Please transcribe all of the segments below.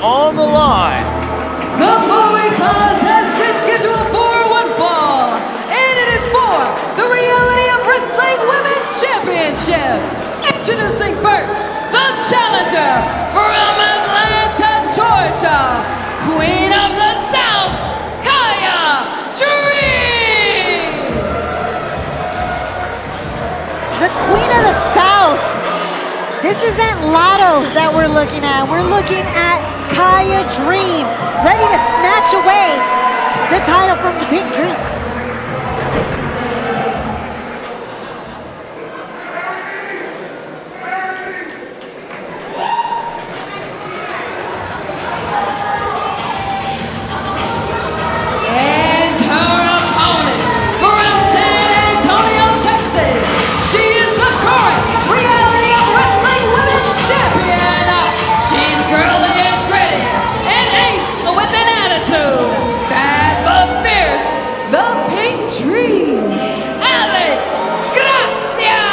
on the line. The following contest is scheduled for one fall, and it is for the Reality of Wrestling Women's Championship. Introducing first, the challenger from Atlanta, Georgia, Queen of the South, Kiah. The Queen of the South. This isn't Lotto that we're looking at. We're looking at Kiah Dream, ready to snatch away the title from the Pink Dream. And her opponent from San Antonio, Texas. She is the current Reality of Wrestling Women's Champion. She's girly and gritty, an angel with an attitude. Bad but fierce, the Pink Dream, Gracia.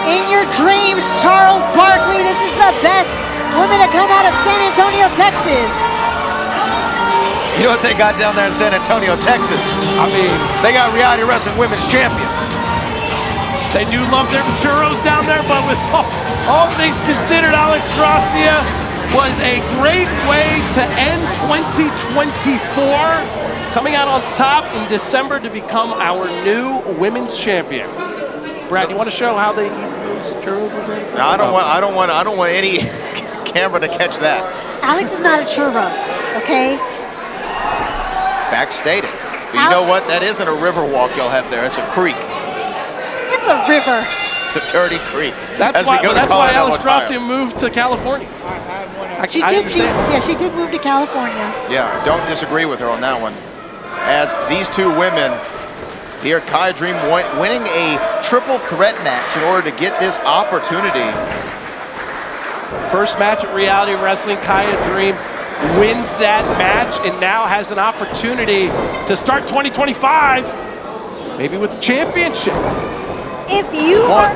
In your dreams, Charles Barkley, this is the best woman to come out of San Antonio, Texas. You know what they got down there in San Antonio, Texas? I mean, they got Reality Wrestling Women's Champions. They do love their churros down there, but with all things considered, Gracia was a great way to end 2024, coming out on top in December to become our new women's champion. Brad, you want to show how they eat those churros in San Antonio? No, I don't want any camera to catch that. Alex is not a churro, okay? Fact stated. But you know what? That isn't a river walk y'all have there. It's a creek. It's a river. It's a dirty creek. That's why Gracia moved to California. She did move to California. Yeah, don't disagree with her on that one. As these two women here, Kiah Dream winning a triple threat match in order to get this opportunity. First match at Reality Wrestling, Kiah Dream wins that match and now has an opportunity to start 2025, maybe with the championship. If you are...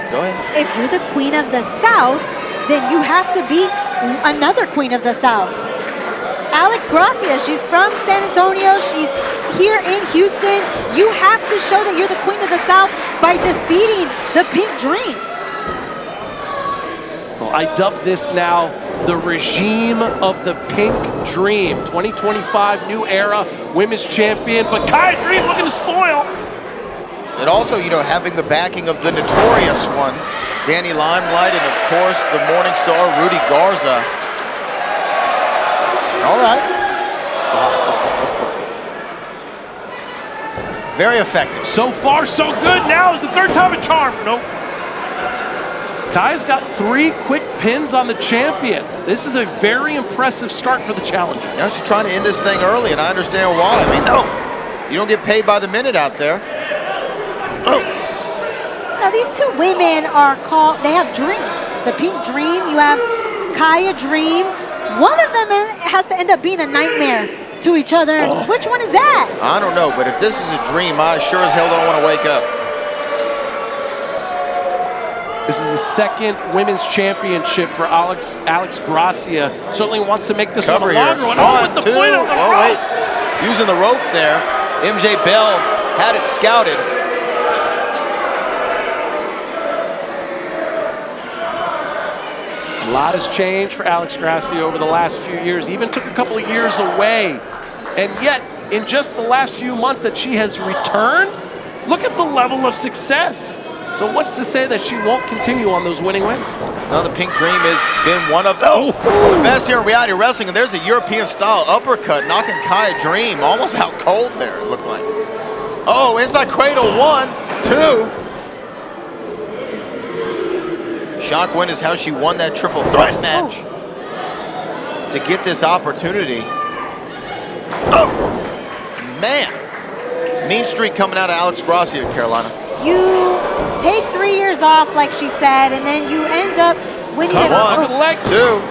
Go ahead. If you're the Queen of the South, then you have to be another Queen of the South. Gracia, she's from San Antonio. She's here in Houston. You have to show that you're the Queen of the South by defeating the Pink Dream. Well, I dub this now the regime of the Pink Dream. 2025, new era, women's champion, but Kiah Dream looking to spoil. And also, you know, having the backing of the notorious one, Danny Limelight, and of course, the Morning Star, Rudy Garza. All right. Very effective. So far, so good. Now is the third time a charm. Nope. Kiah's got 3 quick pins on the champion. This is a very impressive start for the challenger. Now she's trying to end this thing early, and I understand why. I mean, no, you don't get paid by the minute out there. Oh. Now these two women are called, they have Dream. The Pink Dream, you have Kiah Dream. One of them has to end up being a nightmare to each other. Oh. Which one is that? I don't know, but if this is a dream, I sure as hell don't want to wake up. This is the second women's championship for Alex Gracia. Certainly wants to make this one a longer one. One, with the two. point on the ropes. Wait. Using the rope there. MJ Bell had it scouted. A lot has changed for Alex Gracia over the last few years. Even took a couple of years away. And yet, in just the last few months that she has returned, look at the level of success. So what's to say that she won't continue on those winning ways? Now the Pink Dream has been one of the best here in Reality Wrestling, and there's a European-style uppercut knocking Kiah Dream almost out cold there, it looked like. Oh, inside cradle, 1, 2. Shock win is how she won that triple threat match to get this opportunity. Oh, man. Mean streak coming out of Alex Gracia, Carolina. You take 3 years off, like she said, and then you end up winning it. 1, 2.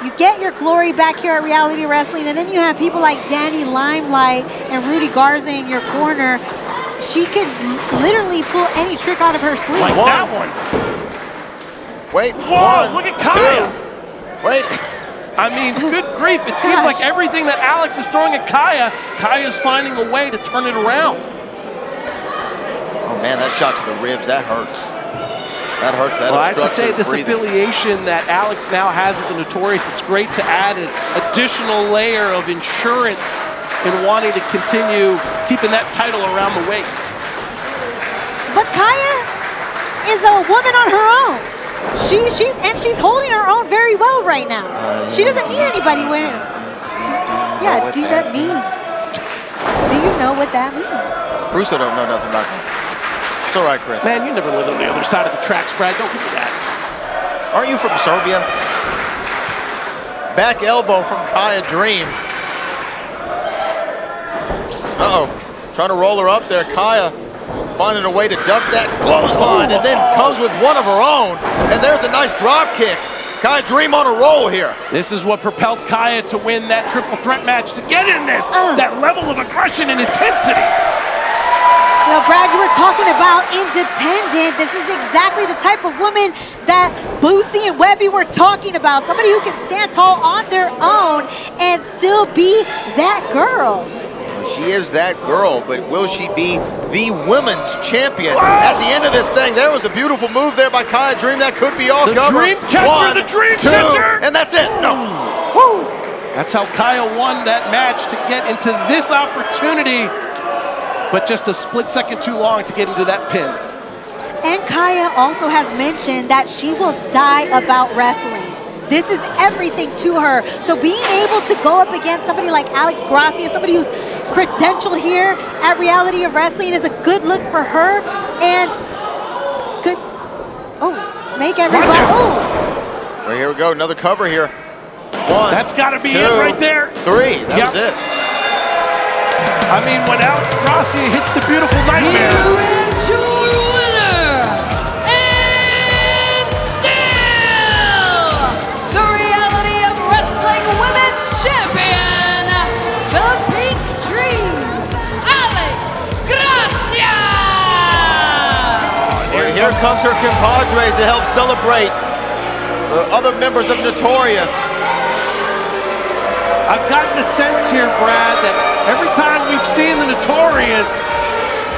You get your glory back here at Reality Wrestling, and then you have people like Danny Limelight and Rudy Garza in your corner. She could literally pull any trick out of her sleeve. Like that one. Wait. Whoa, One, look at Kiah. two. Wait. I mean, good grief. It seems like everything that Alex is throwing at Kiah's finding a way to turn it around. Oh, man, that shot to the ribs, that hurts. That hurts. That Well, I have to say, obstructs this his breathing. affiliation that Alex now has with the Notorious, it's great to add an additional layer of insurance in wanting to continue keeping that title around the waist. But Kiah is a woman on her own. She's holding her own very well right now. She doesn't need anybody with. Yeah, do that mean? Do you know what that means? Russo don't know nothing about that. It's all right, Chris. Man, you never lived on the other side of the tracks, Brad. Don't give me that. Aren't you from Serbia? Back elbow from Kiah Dream. Uh-oh. Trying to roll her up there. Kiah finding a way to duck that clothesline and then comes with one of her own. And there's a nice drop kick. Kiah Dream on a roll here. This is what propelled Kiah to win that triple threat match, to get in this, that level of aggression and intensity. Now, Brad, you were talking about independent. This is exactly the type of woman that Boosie and Webby were talking about. Somebody who can stand tall on their own and still be that girl. She is that girl, but will she be the women's champion at the end of this thing? There was a beautiful move there by Kiah Dream. That could be all The covered. dream catcher, the dream two, catcher. and that's it. No. Woo! That's how Kiah won that match, to get into this opportunity, but just a split second too long to get into that pin. And Kiah also has mentioned that she will die about wrestling. This is everything to her. So being able to go up against somebody like Alex Gracia, somebody who's credentialed here at Reality of Wrestling, is a good look for her and could, make everybody, Well, here we go. Another cover here. One. That's got to be two, it right there. Three. That was it. I mean, when Alex Gracia hits the beautiful nightmare. Here is your winner, and still the Reality of Wrestling Women's Champion, the Pink Dream, Alex Gracia! And here comes her compadres to help celebrate the other members of Notorious. I've gotten a sense here, Brad, that every time we've seen the Notorious,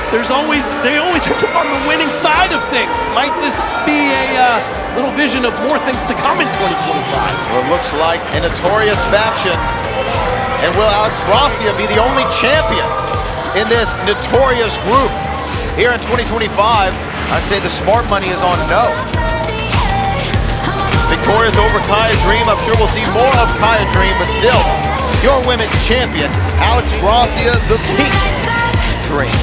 they always end up on the winning side of things. Might this be a little vision of more things to come in 2025? Well, it looks like a Notorious faction. And will Alex Gracia be the only champion in this Notorious group? Here in 2025, I'd say the smart money is on no. Victorious over Kiah Dream. I'm sure we'll see more of Kiah Dream, but still, your women's champion, Alex Gracia, the Pink Dream.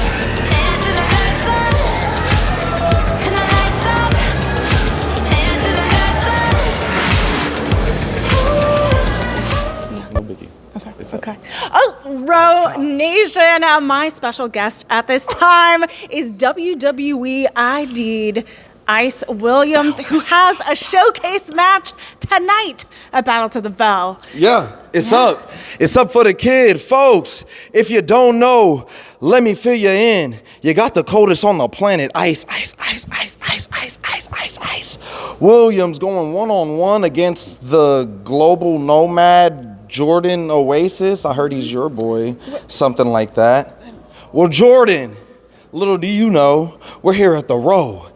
Okay. Oh, Row Nation, my special guest at this time is WWE ID'd Ice Williams, who has a showcase match tonight at Battle to the Bell. Yeah, it's up. It's up for the kid. Folks, if you don't know, let me fill you in. You got the coldest on the planet. Ice. Williams going one-on-one against the global nomad Jordan Oasis. I heard he's your boy. Something like that. Well, Jordan, little do you know, we're here at the Row.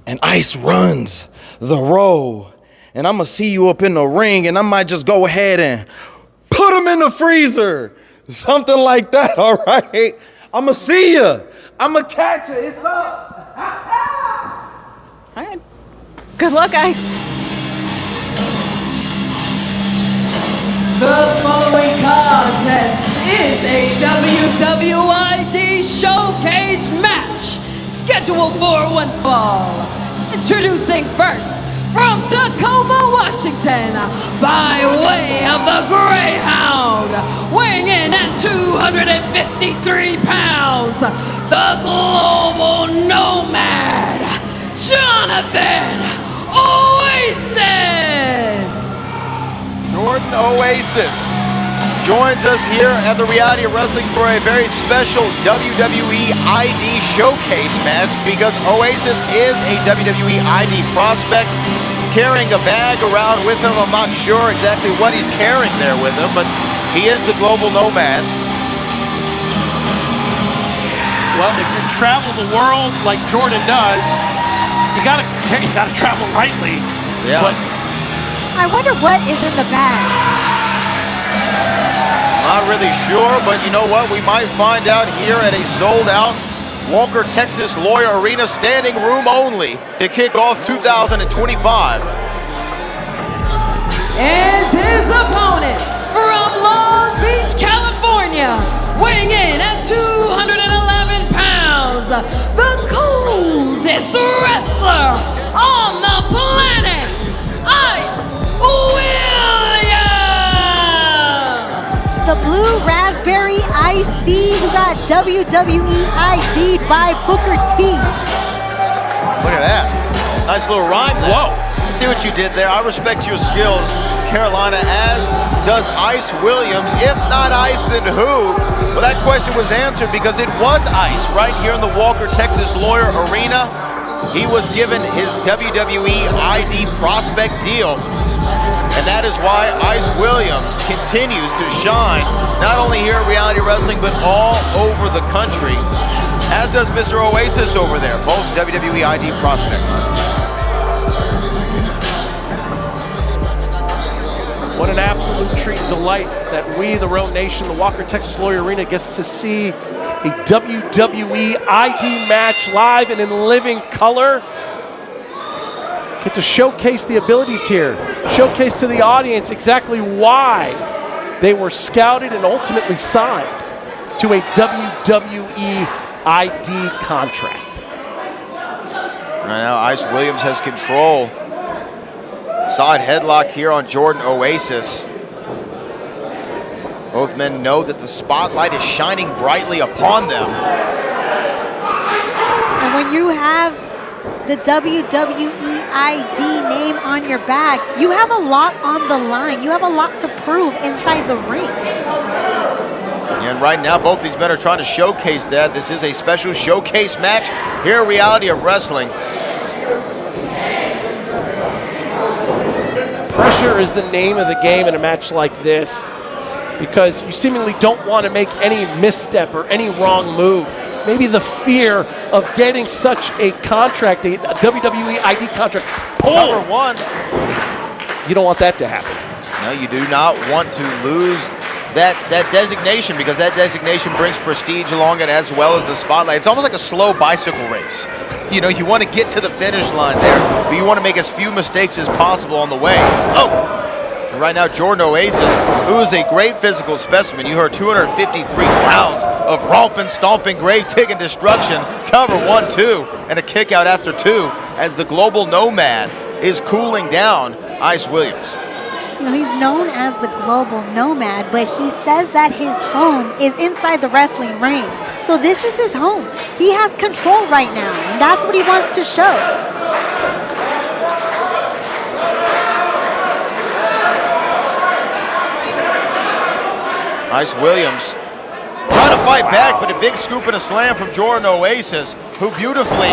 And Ice runs the Row. And I'm going to see you up in the ring, and I might just go ahead and put him in the freezer. Something like that, all right? I'm going to see you. I'm going to catch you. It's up. All right. Good luck, Ice. The following contest is a WWID Showcase match scheduled for one fall. Introducing first, from Tacoma, Washington, by way of the Greyhound, weighing in at 253 pounds, the Global Nomad, Jonathan Oasis! Jordan Oasis joins us here at the Reality of Wrestling for a very special WWE ID Showcase match, because Oasis is a WWE ID prospect. carrying a bag around with him. I'm not sure exactly what he's carrying there with him, but he is the global nomad. Well, if you travel the world like Jordan does, you gotta travel lightly. Yeah. But I wonder what is in the bag. Not really sure, but you know what? We might find out here at a sold-out Walker, Texas Lawyer Arena, standing room only to kick off 2025. And his opponent from Long Beach, California, weighing in at 211 pounds, the coldest wrestler on the planet, Ice Williams! The blue raspberry IC who got WWE ID'd by Booker T. Look at that. Nice little rhyme there. whoa. See what you did there. I respect your skills, Carolina, as does Ice Williams. If not Ice, then who? Well, that question was answered because it was Ice right here in the Walker, Texas Lawyer Arena. He was given his WWE ID prospect deal. And that is why Ice Williams continues to shine, not only here at Reality Wrestling, but all over the country, as does Mr. Oasis over there, both WWE ID prospects. What an absolute treat and delight that we, the Road Nation, the Walker Texas Lawyer Arena, gets to see a WWE ID match live and in living color. Get to showcase the abilities here, showcase to the audience exactly why they were scouted and ultimately signed to a WWE ID contract. Right now, Ice Williams has control. Side headlock here on Jordan Oasis. Both men know that the spotlight is shining brightly upon them. And when you have the WWE ID name on your back, you have a lot on the line. You have a lot to prove inside the ring. And right now, both these men are trying to showcase that. This is a special showcase match here at Reality of Wrestling. Pressure is the name of the game in a match like this because you seemingly don't want to make any misstep or any wrong move. Maybe the fear of getting such a contract, a WWE ID contract, pulled. Number one. You don't want that to happen. No, you do not want to lose that designation, because that designation brings prestige along it as well as the spotlight. It's almost like a slow bicycle race. You know, you want to get to the finish line there, but you want to make as few mistakes as possible on the way. Oh! And right now, Jordan Oasis, who is a great physical specimen. You heard 253 pounds of romping, stomping, grave-digging destruction. Cover 1-2, and a kick out after 2 as the global nomad is cooling down Ice Williams. You know, he's known as the global nomad, but he says that his home is inside the wrestling ring. So this is his home. He has control right now, and that's what he wants to show. Ice Williams trying to fight back, but a big scoop and a slam from Jordan Oasis, who beautifully,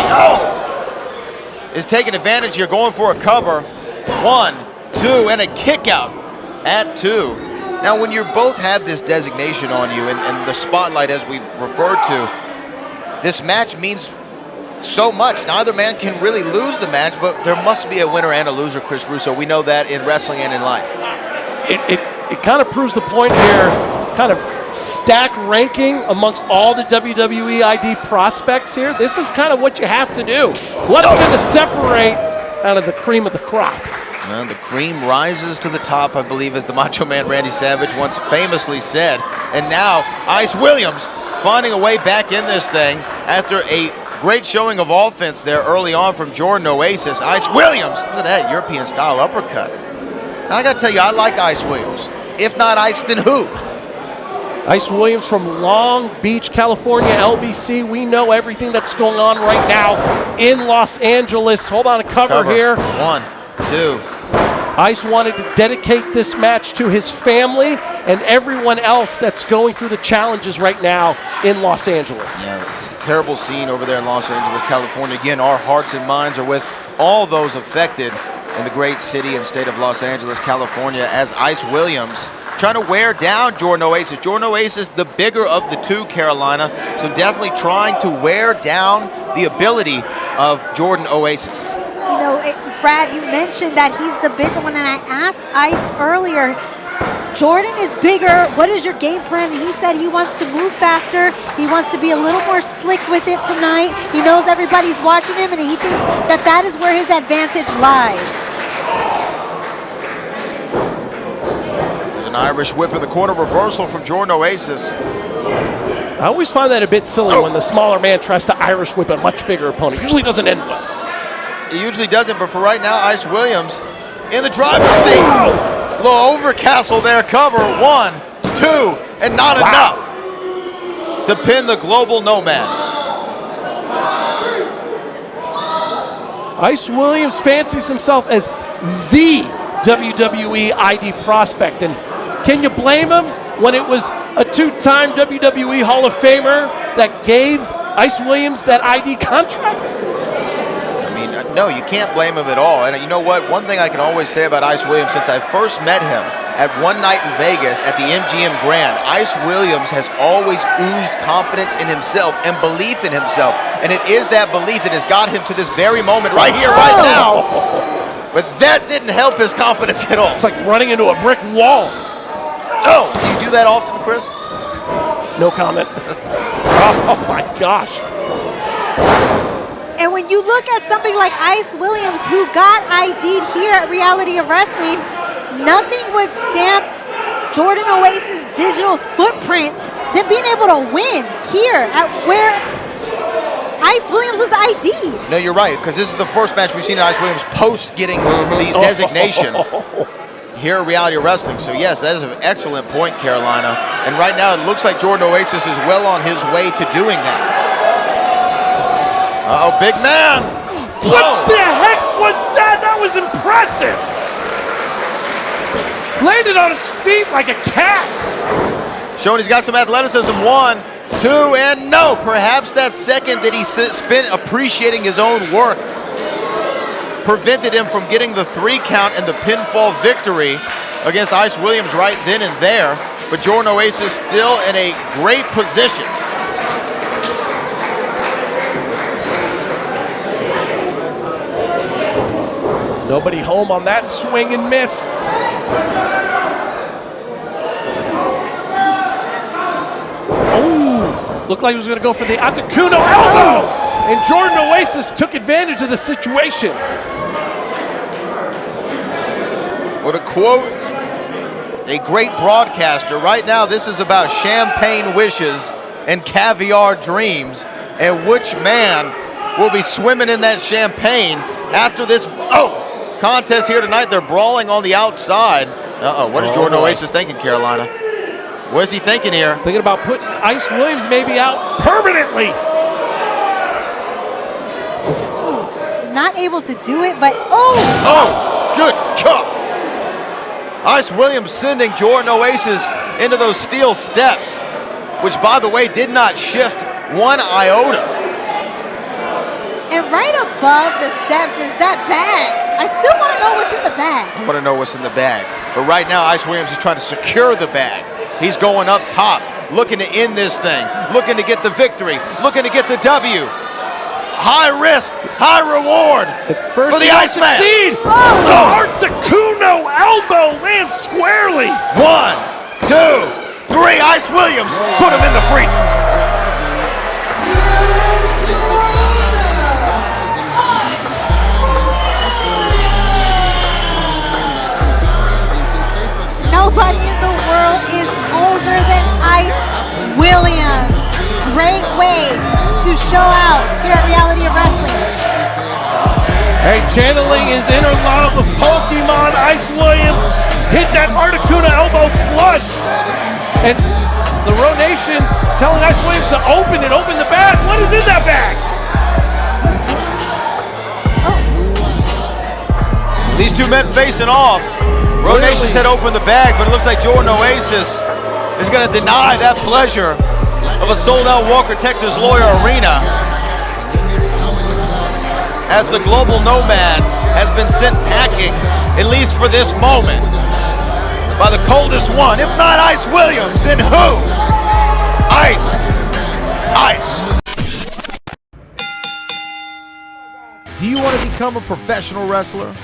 is taking advantage here, going for a cover. 1, 2, and a kick out at 2. Now, when you both have this designation on you and the spotlight, as we've referred to, this match means so much. Neither man can really lose the match, but there must be a winner and a loser, Chris Russo. We know that in wrestling and in life. It kind of proves the point here, kind of stack ranking amongst all the WWE ID prospects here. This is kind of what you have to do. What's going to separate out of the cream of the crop? Well, the cream rises to the top, I believe, as the Macho Man Randy Savage once famously said. And now, Ice Williams finding a way back in this thing after a great showing of offense there early on from Jordan Oasis. Ice Williams, look at that European-style uppercut. Now, I got to tell you, I like Ice Williams. If not Ice, then who? Ice Williams from Long Beach, California, LBC. We know everything that's going on right now in Los Angeles. Hold on, a cover here. 1, 2. Ice wanted to dedicate this match to his family and everyone else that's going through the challenges right now in Los Angeles. Yeah, it's a terrible scene over there in Los Angeles, California. Again, our hearts and minds are with all those affected in the great city and state of Los Angeles, California, as Ice Williams trying to wear down Jordan Oasis. Jordan Oasis, the bigger of the two, Carolina, so definitely trying to wear down the ability of Jordan Oasis. You know, Brad, you mentioned that he's the bigger one, and I asked Ice earlier, Jordan is bigger. What is your game plan? And he said he wants to move faster. He wants to be a little more slick with it tonight. He knows everybody's watching him, and he thinks that that is where his advantage lies. There's an Irish whip in the corner, reversal from Jordan Oasis. I always find that a bit silly when the smaller man tries to Irish whip a much bigger opponent. Usually doesn't end well. It usually doesn't, but for right now, Ice Williams in the driver's seat. Little overcastle there, cover, 1, 2, and not enough to pin the global nomad. Ice Williams fancies himself as the WWE ID prospect, and can you blame him when it was a two-time WWE Hall of Famer that gave Ice Williams that ID contract? No, you can't blame him at all. And you know what? One thing I can always say about Ice Williams, since I first met him at one night in Vegas at the MGM Grand, Ice Williams has always oozed confidence in himself and belief in himself. And it is that belief that has got him to this very moment right here, right now. But that didn't help his confidence at all. It's like running into a brick wall. Oh, do you do that often, Chris? No comment. Oh my gosh. And when you look at somebody like Ice Williams, who got ID'd here at Reality of Wrestling, nothing would stamp Jordan Oasis' digital footprint than being able to win here at where Ice Williams was ID'd. No, you're right, because this is the first match we've seen Ice Williams post getting the designation here at Reality of Wrestling. So yes, that is an excellent point, Carolina. And right now it looks like Jordan Oasis is well on his way to doing that. Uh-oh, big man. What the heck was that? That was impressive. Landed on his feet like a cat. Showing he's got some athleticism. 1, 2, and no. Perhaps that second that he spent appreciating his own work prevented him from getting the 3 count and the pinfall victory against Ice Williams right then and there. But Jordan Oasis still in a great position. Nobody home on that swing and miss. Oh, looked like he was going to go for the Atakuno elbow. And Jordan Oasis took advantage of the situation. What a quote a great broadcaster. Right now, this is about champagne wishes and caviar dreams, and which man will be swimming in that champagne after this contest here tonight. They're brawling on the outside. What is Jordan Oasis thinking, Carolina? What is he thinking here? Thinking about putting Ice Williams maybe out permanently. Not able to do it, but good chop. Ice Williams sending Jordan Oasis into those steel steps, which, by the way, did not shift 1 iota. And right above the steps is that bag. I still want to know what's in the bag. I want to know what's in the bag. But right now, Ice Williams is trying to secure the bag. He's going up top, looking to end this thing, looking to get the victory, looking to get the W. High risk, high reward for the Iceman. Succeed. The Articuno elbow lands squarely. 1, 2, 3. Ice Williams put him in the freezer. Nobody in the world is colder than Ice Williams. Great way to show out here at Reality of Wrestling. Hey, channeling his inner love of Pokemon, Ice Williams hit that Articuno elbow flush. And the Row Nation's telling Ice Williams to open the bag. What is in that bag? These two men facing off. Row Nation said open the bag, but it looks like Jordan Oasis is going to deny that pleasure of a sold-out Walker, Texas Lawyer Arena as the Global Nomad has been sent packing, at least for this moment, by the coldest one. If not Ice Williams, then who? Ice. Do you want to become a professional wrestler?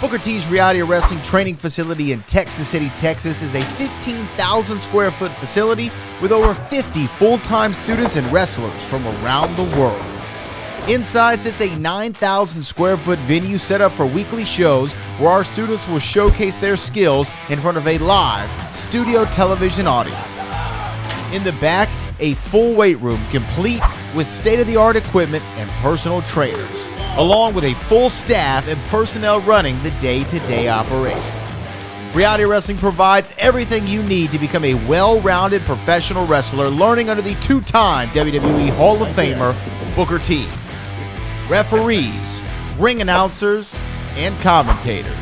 Booker T's Reality Wrestling Training Facility in Texas City, Texas is a 15,000 square foot facility with over 50 full-time students and wrestlers from around the world. Inside sits a 9,000 square foot venue set up for weekly shows where our students will showcase their skills in front of a live studio television audience. In the back, a full weight room complete with state-of-the-art equipment and personal trainers, along with a full staff and personnel running the day-to-day operations. Reality Wrestling provides everything you need to become a well-rounded professional wrestler, learning under the two-time WWE Hall of Famer, Booker T. Referees, ring announcers, and commentators.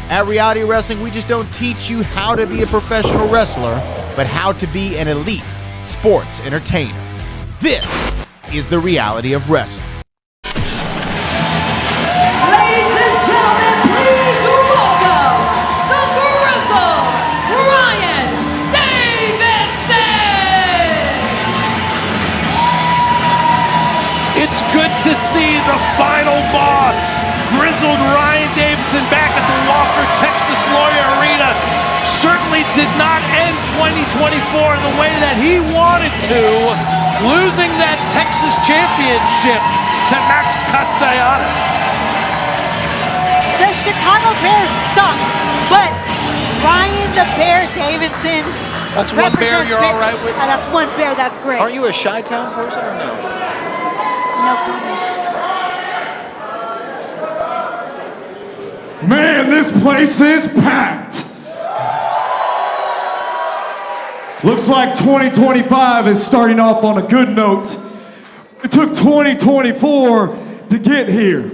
At Reality Wrestling, we just don't teach you how to be a professional wrestler, but how to be an elite sports entertainer. This is the reality of wrestling. Ladies and gentlemen, please welcome the Grizzle, Ryan Davidson! It's good to see the final boss, grizzled Ryan Davidson, back at the Walker Texas Lawyer Arena. Certainly did not end 2024 the way that he wanted to, losing that Texas championship to Max Castellanos. The Chicago Bears suck, but Ryan the Bear Davidson. That's one bear you're all right with? That's one bear, that's great. Aren't you a Chi-Town person or no? No comment. Man, this place is packed. Looks like 2025 is starting off on a good note. It took 2024 to get here.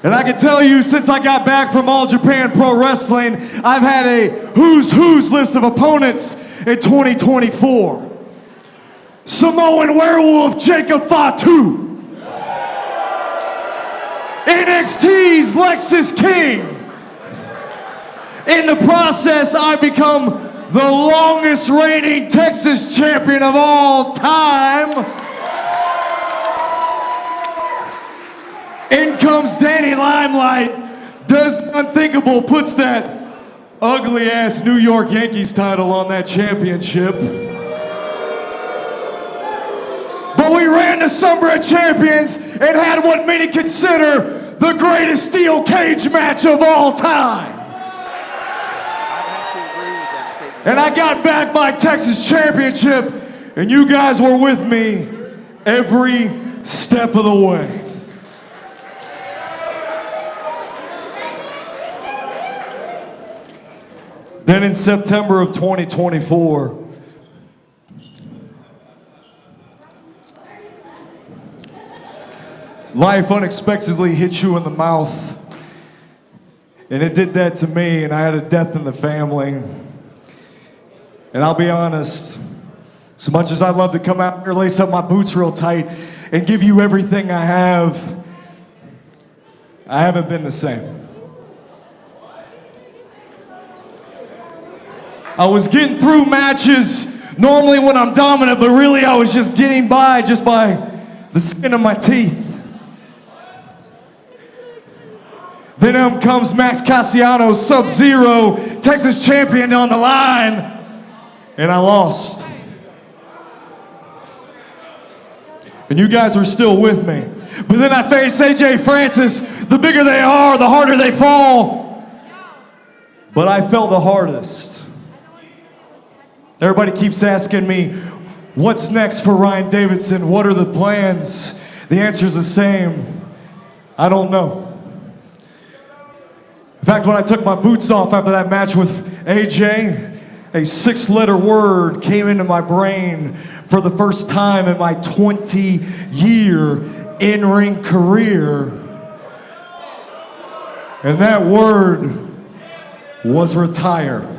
And I can tell you, since I got back from All Japan Pro Wrestling, I've had a who's list of opponents in 2024. Samoan Werewolf Jacob Fatu. NXT's Lexis King. In the process, I become the longest reigning Texas champion of all time. In comes Danny Limelight, does the unthinkable, puts that ugly ass New York Yankees title on that championship. But we ran the Summer of Champions and had what many consider the greatest steel cage match of all time. And I got back my Texas championship, and you guys were with me every step of the way. Then in September of 2024, life unexpectedly hit you in the mouth. And it did that to me, and I had a death in the family. And I'll be honest, as much as I'd love to come out here, lace up my boots real tight, and give you everything I haven't been the same. I was getting through matches normally when I'm dominant, but really I was just getting by just by the skin of my teeth. Then up comes Max Castellanos, Sub-Zero, Texas champion on the line. And I lost. And you guys were still with me. But then I faced AJ Francis. The bigger they are, the harder they fall. But I fell the hardest. Everybody keeps asking me, what's next for Ryan Davidson? What are the plans? The answer's the same. I don't know. In fact, when I took my boots off after that match with AJ, a 6-letter word came into my brain for the first time in my 20-year in-ring career. And that word was retire.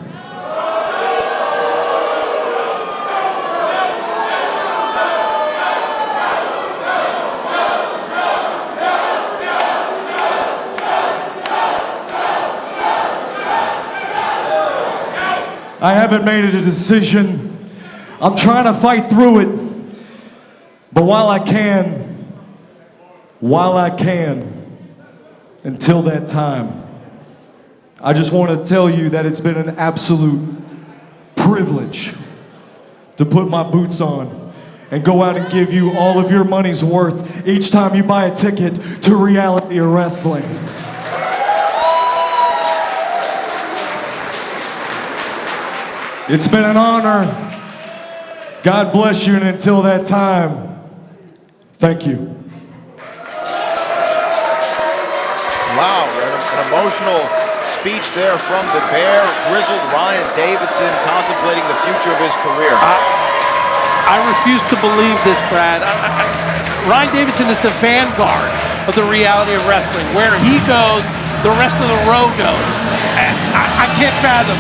I haven't made it a decision. I'm trying to fight through it. But while I can, until that time, I just want to tell you that it's been an absolute privilege to put my boots on and go out and give you all of your money's worth each time you buy a ticket to reality of wrestling. It's been an honor. God bless you, and until that time, thank you. Wow, an emotional speech there from the Bear, grizzled Ryan Davidson contemplating the future of his career. I refuse to believe this, Brad. Ryan Davidson is the vanguard of the reality of wrestling. Where he goes, the rest of the row goes. I can't fathom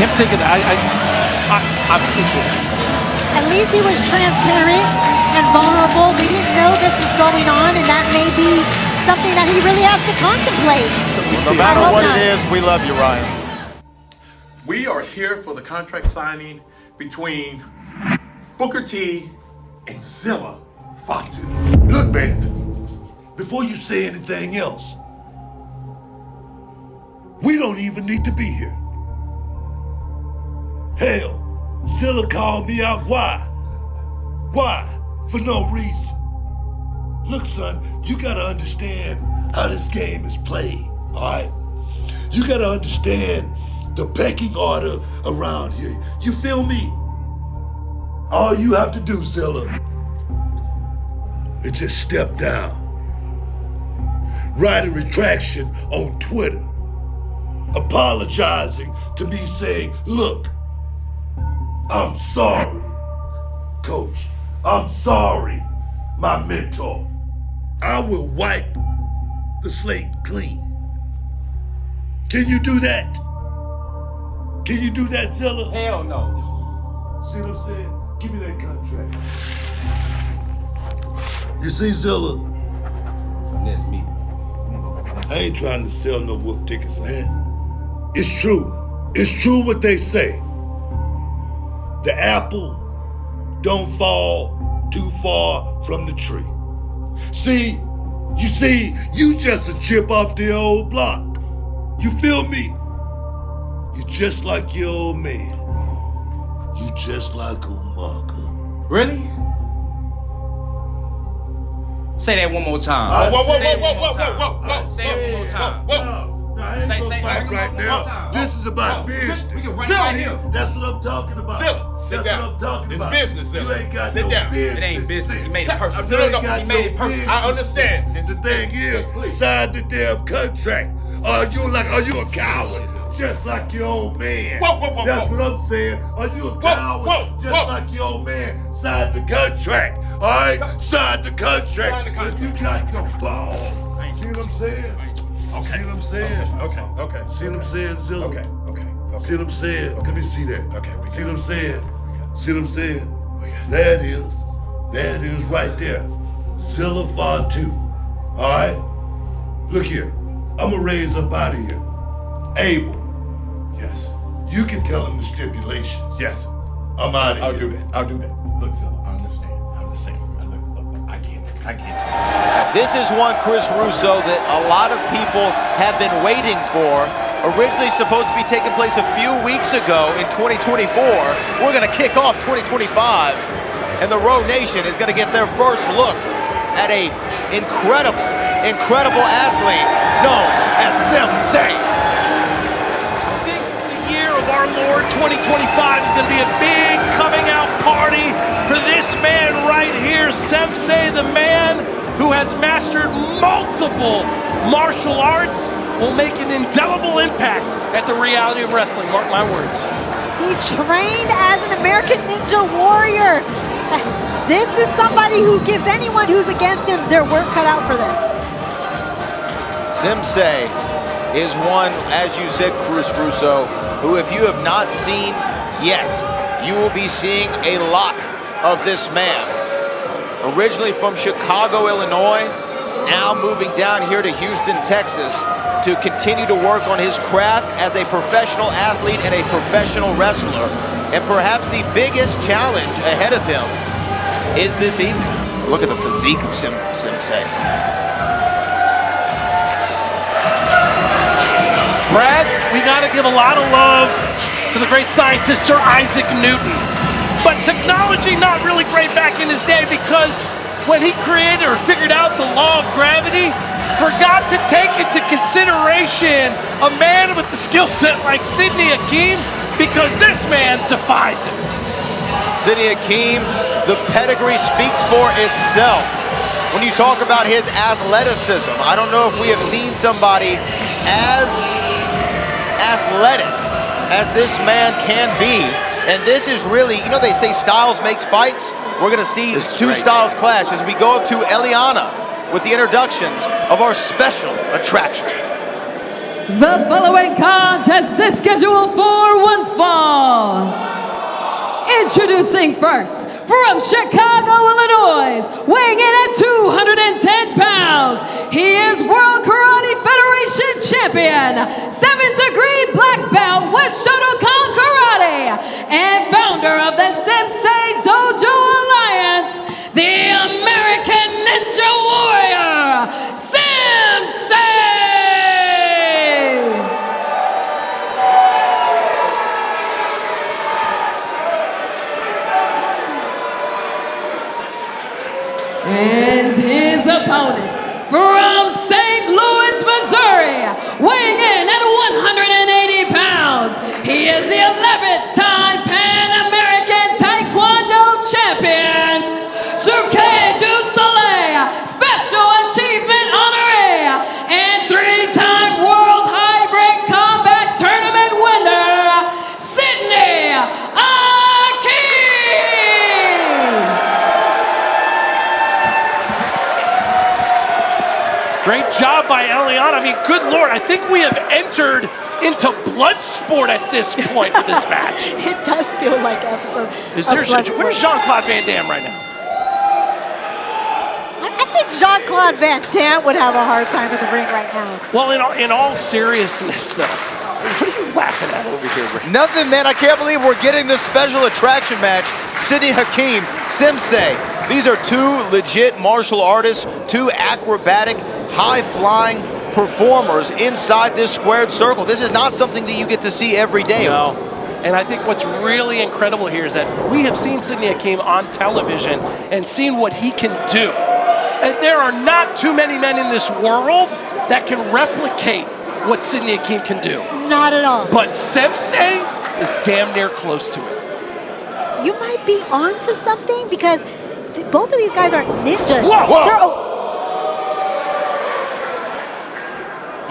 him thinking that. I'm speechless. At least he was transparent and vulnerable. We didn't know this was going on, and that may be something that he really has to contemplate. Well, no matter what it is, we love you, Ryan. We are here for the contract signing between Booker T and Zilla Fatu. Look, man, before you say anything else, we don't even need to be here. Hell, Zilla called me out. Why? Why? For no reason. Look, son, you gotta understand how this game is played, all right? You gotta understand the pecking order around here. You feel me? All you have to do, Zilla, is just step down. Write a retraction on Twitter, apologizing to me, saying, look, I'm sorry, coach. I'm sorry, my mentor. I will wipe the slate clean. Can you do that? Can you do that, Zilla? Hell no. See what I'm saying? Give me that contract. You see, Zilla? That's me. I ain't trying to sell no wolf tickets, man. It's true. It's true what they say. The apple don't fall too far from the tree. See, you just a chip off the old block. You feel me? You just like your old man. You just like Umaga. Really? Say that one more time. Whoa. Say it one more time. No, I ain't gonna fight right now. This is about business. We can run it right here. That's what I'm talking about. Sit That's down. what I'm talking It's about. business, You Zilla. ain't got Sit no down. business. It ain't business. He made it personal. You ain't No, got he made it no personal. business. I understand. The thing is, sign the damn contract. Are you a coward? Just like your old man. Whoa. That's what I'm saying. Are you a coward? Just like your old man. Sign the contract. All right? Sign the contract. If you got the ball. See what I'm saying? Okay. See what I'm saying? Okay. See what I'm saying, Zilla? Okay. See what I'm saying? Let me see that. Okay, we See got what I'm it. saying? See what I'm saying? We got it. There it is. There it is right there. Zilla Fatu. All right? Look here. I'm going to raise up out of here. Abel, Yes. you can tell him the stipulations. Yes. I'm out of I'll here. do that. Look, Zilla, I understand. I get it. This is one Chris Russo that a lot of people have been waiting for. Originally supposed to be taking place a few weeks ago in 2024. We're going to kick off 2025, and the Road Nation is going to get their first look at a incredible athlete known as Semsei. I think the year of our Lord 2025 is going to be a big coming out party for this man right here, Semsei, the man who has mastered multiple martial arts, will make an indelible impact at the reality of wrestling. Mark my words. He trained as an American Ninja Warrior. This is somebody who gives anyone who's against him their work cut out for them. Semsei is one, as you said, Chris Russo, who if you have not seen yet, you will be seeing a lot of this man. Originally from Chicago, Illinois, now moving down here to Houston, Texas, to continue to work on his craft as a professional athlete and a professional wrestler. And perhaps the biggest challenge ahead of him is this evening. Look at the physique of Semsei. Brad, we got to give a lot of love to the great scientist Sir Isaac Newton. But technology not really great back in his day, because when he created or figured out the law of gravity, forgot to take into consideration a man with the skill set like Sidney Akeem, because this man defies it. Sidney Akeem, the pedigree speaks for itself. When you talk about his athleticism, I don't know if we have seen somebody as athletic as this man can be. And this is really, you know, they say styles makes fights. We're going to see two styles clash as we go up to Eliana with the introductions of our special attraction. The following contest is scheduled for one fall. Introducing first, from Chicago, Illinois, weighing in at 210 pounds, he is World Karate Federation champion, 7th degree black belt with Shotokan Karate, and founder of the Semsei Dojo Alliance, the American Ninja Warrior, Semsei! And his opponent from St. Louis, Missouri, weighing in at 180 pounds, he is the 11th time Pan American Taekwondo champion, Cirque du Soleil Special Achievement honoree, and 3-time World Hybrid Combat Tournament winner, Sydney Akeem! Great job by Eliana. I mean, good Lord, I think we have entered into blood sport at this point for this match. It does feel like episode. Where's Jean-Claude Van Damme right now? I think Jean-Claude Van Damme would have a hard time in the ring right now. Well, in all seriousness, though, what are you laughing at over here, Rick? Nothing, man. I can't believe we're getting this special attraction match. Sidney Akeem, Semsei. These are two legit martial artists, two acrobatic, high-flying performers inside this squared circle. This is not something that you get to see every day. No. And I think what's really incredible here is that we have seen Sidney Akeem on television and seen what he can do. And there are not too many men in this world that can replicate what Sidney Akeem can do. Not at all. But Semsei is damn near close to it. You might be onto something, because both of these guys are ninjas. Whoa! Whoa.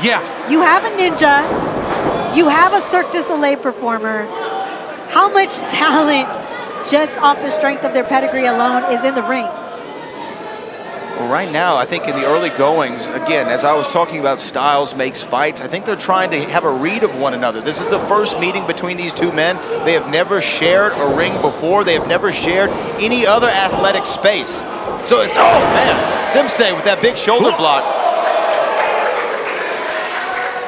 Yeah. You have a ninja. You have a Cirque du Soleil performer. How much talent, just off the strength of their pedigree alone, is in the ring? Well, right now, I think in the early goings, again, as I was talking about styles makes fights, I think they're trying to have a read of one another. This is the first meeting between these two men. They have never shared a ring before. They have never shared any other athletic space. So it's, oh man, Semsei with that big shoulder block.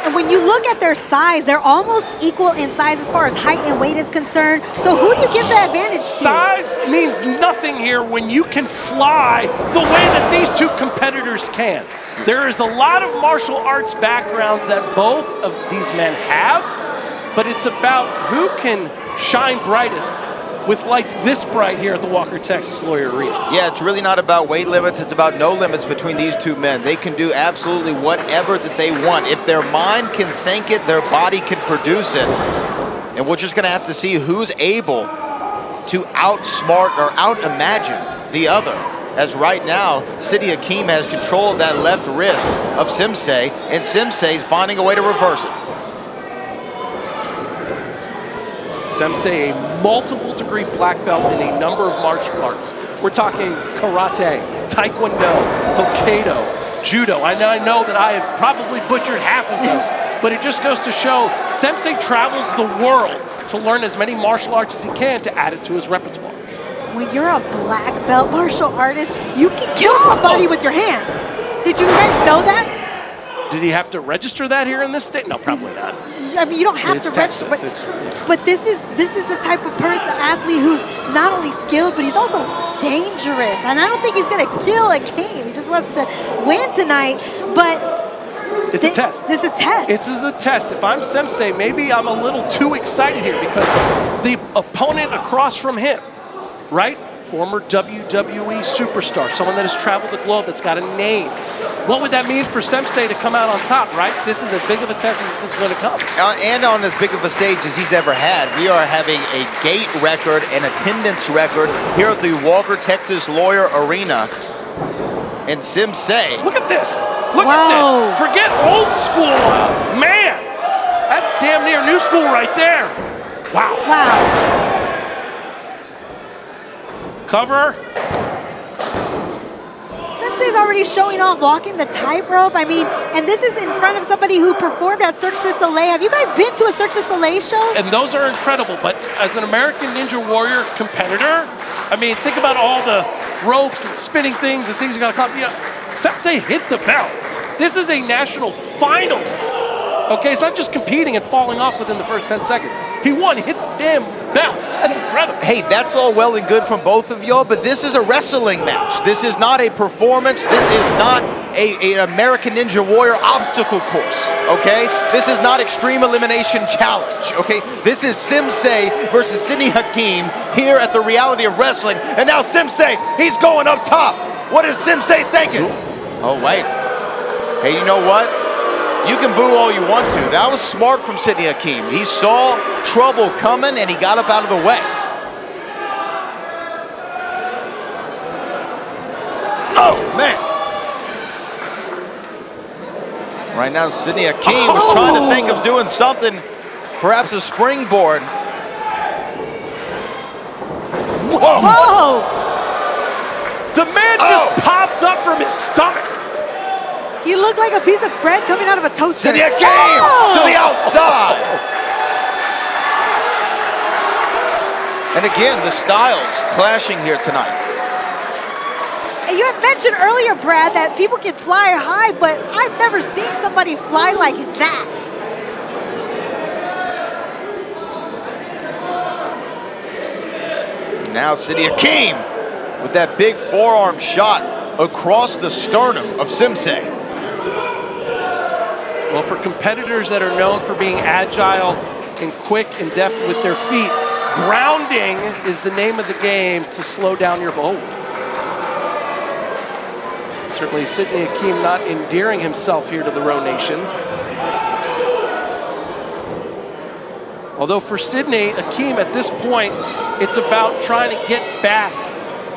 And when you look at their size, they're almost equal in size as far as height and weight is concerned. So who do you give the advantage to? Size means nothing here when you can fly the way that these two competitors can. There is a lot of martial arts backgrounds that both of these men have, but it's about who can shine brightest with lights this bright here at the Walker Texas Lawyer Arena. Yeah, it's really not about weight limits. It's about no limits between these two men. They can do absolutely whatever that they want. If their mind can think it, their body can produce it. And we're just going to have to see who's able to outsmart or out-imagine the other. As right now, Sidney Akeem has control of that left wrist of Semsei, and Semsei's finding a way to reverse it. Semsei, a multiple degree black belt in a number of martial arts. We're talking karate, taekwondo, hokkaido, judo. I know that I have probably butchered half of those, but it just goes to show Semsei travels the world to learn as many martial arts as he can to add it to his repertoire. When you're a black belt martial artist, you can kill somebody with your hands. Did you guys know that? Did he have to register that here in this state? No, probably not. I mean, you don't have It's to register, Texas. but this is the type of person, athlete who's not only skilled, but he's also dangerous. And I don't think he's gonna kill Akeem. He just wants to win tonight. But It's a test. It's a test. It's a test. If I'm Semsei, maybe I'm a little too excited here because the opponent across from him, right? Former WWE superstar, someone that has traveled the globe, that's got a name. What would that mean for Semsei to come out on top, right? This is as big of a test as it's going to come. And on as big of a stage as he's ever had. We are having a gate record and attendance record here at the Walker, Texas Lawyer Arena. And Semsei. Look at this. Look at this. Forget old school. Man, that's damn near new school right there. Wow. Wow. Cover. Semsei's already showing off walking the tightrope. I mean, and this is in front of somebody who performed at Cirque du Soleil. Have you guys been to a Cirque du Soleil show? And those are incredible, but as an American Ninja Warrior competitor, I mean, think about all the ropes and spinning things and things you gotta climb. You know, Semsei hit the belt. This is a national finalist. Okay, it's not just competing and falling off within the first 10 seconds. He won, hit the damn belt. That's incredible. Hey, that's all well and good from both of y'all, but this is a wrestling match. This is not a performance. This is not an American Ninja Warrior obstacle course, okay? This is not Extreme Elimination Challenge, okay? This is Semsei versus Simi Akeem here at the Reality of Wrestling. And now Semsei, he's going up top. What is Semsei thinking? Oh, wait. Hey, you know what? You can boo all you want to. That was smart from Simi Akeem. He saw trouble coming and he got up out of the way. Oh, man. Right now, Simi Akeem was trying to think of doing something, perhaps a springboard. Whoa. Whoa! The man just popped up from his stomach. He looked like a piece of bread coming out of a toaster. Simi Akeem to the outside. And again, the styles clashing here tonight. You had mentioned earlier, Brad, that people can fly high, but I've never seen somebody fly like that. Now Simi Akeem with that big forearm shot across the sternum of Semsei. Well, for competitors that are known for being agile and quick and deft with their feet, grounding is the name of the game to slow down your bow. Certainly Simi Akeem not endearing himself here to the Row Nation. Although for Simi Akeem at this point, it's about trying to get back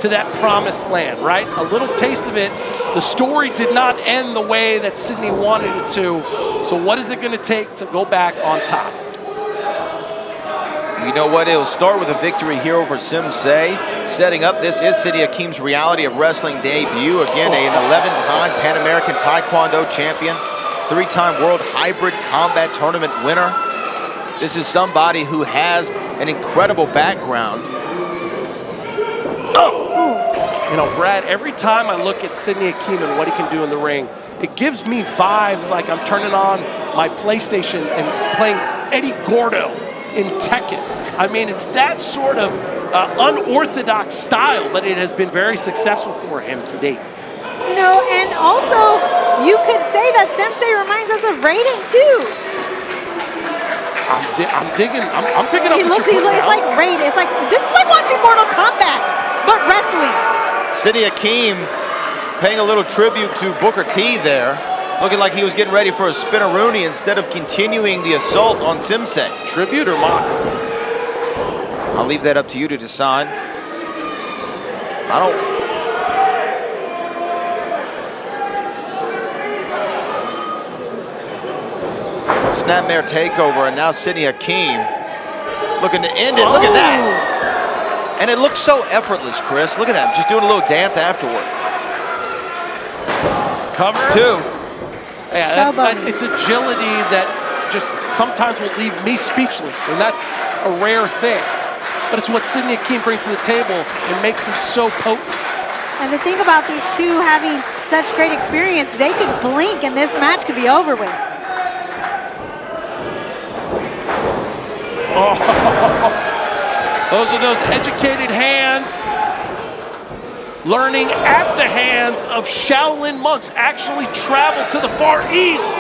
to that promised land, right? A little taste of it. The story did not end the way that Simi wanted it to. So what is it going to take to go back on top? You know what? It'll start with a victory here over Semsei. Setting up, this is Simi Akeem's Reality of Wrestling debut. Again, an 11-time Pan American Taekwondo champion, 3-time World Hybrid Combat Tournament winner. This is somebody who has an incredible background. You know, Brad, every time I look at Simi Akeem and what he can do in the ring, it gives me vibes like I'm turning on my PlayStation and playing Eddie Gordo in Tekken. I mean, it's that sort of unorthodox style, but it has been very successful for him to date. You know, and also, you could say that Semsei reminds us of Raiden, too. I'm digging, I'm picking up what you're putting It's out. like Raiden. It's like, this is like watching Mortal Kombat, but wrestling. Simi Akeem paying a little tribute to Booker T there. Looking like he was getting ready for a spinneroonie instead of continuing the assault on Semsei. Tribute or mockery? I'll leave that up to you to decide. I don't... Snapmare takeover, and now Simi Akeem looking to end it. Look at that. And it looks so effortless, Chris. Look at that, just doing a little dance afterward. Cover? 2. Yeah, it's agility that just sometimes will leave me speechless, and that's a rare thing. But it's what Simi Akeem brings to the table and makes him so potent. And the thing about these two having such great experience, they could blink and this match could be over with. Oh, those are those educated hands. Learning at the hands of Shaolin monks, actually traveled to the Far East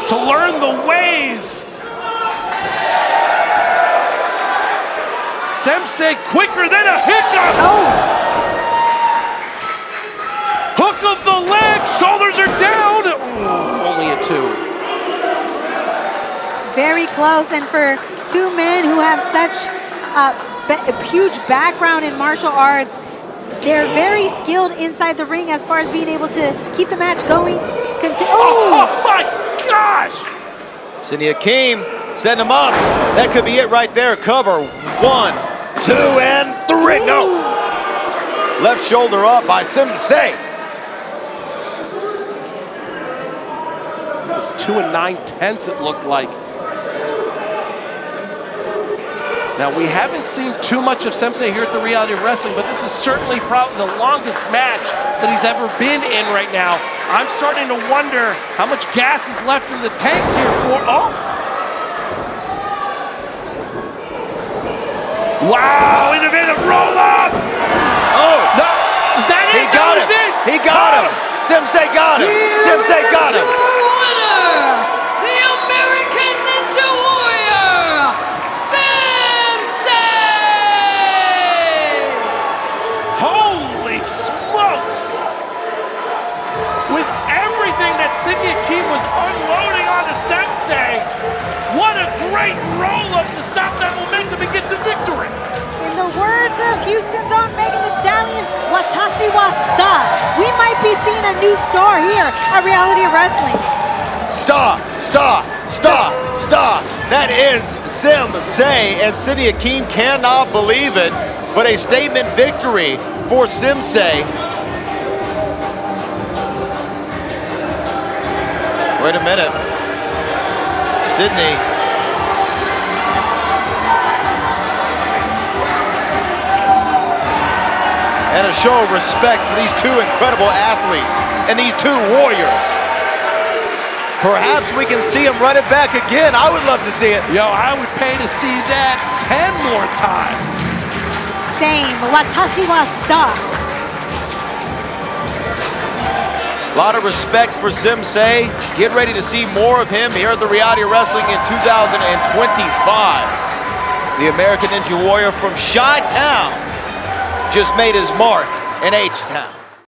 to learn the ways. Semsei quicker than a hiccup. Oh. Hook of the leg, shoulders are down. Ooh, only a 2. Very close, and for two men who have such a huge background in martial arts, they're very skilled inside the ring as far as being able to keep the match going. Oh my gosh! Simi Akeem setting him up. That could be it right there. Cover 1, 2, and 3. No. Left shoulder up by Semsei. It was 2 9/10 it looked like. Now, we haven't seen too much of Semsei here at the Reality of Wrestling, but this is certainly probably the longest match that he's ever been in right now. I'm starting to wonder how much gas is left in the tank here for, wow, innovative roll up. Oh, no, is that it? He got him. He got him. Semsei got him. Semsei got him. Winner, the American Ninja Warrior, Holy smokes! With everything that Simi Akeem was unloading on the Semsei, what a great roll-up to stop that momentum and get the victory! In the words of Houston's own Megan Thee Stallion, Watashi wa star. We might be seeing a new star here at Reality of Wrestling. Stop, stop, stop, stop. That is Semsei, and Simi Akeem cannot believe it, but a statement victory for Semsei. Wait a minute. Sydney. And a show of respect for these two incredible athletes and these two warriors. Perhaps we can see him run it back again. I would love to see it. Yo, I would pay to see that 10 more times. Same, Watashi wa star. A lot of respect for Semsei. Get ready to see more of him here at the Reality of Wrestling in 2025. The American Ninja Warrior from Chi-Town just made his mark in H-Town.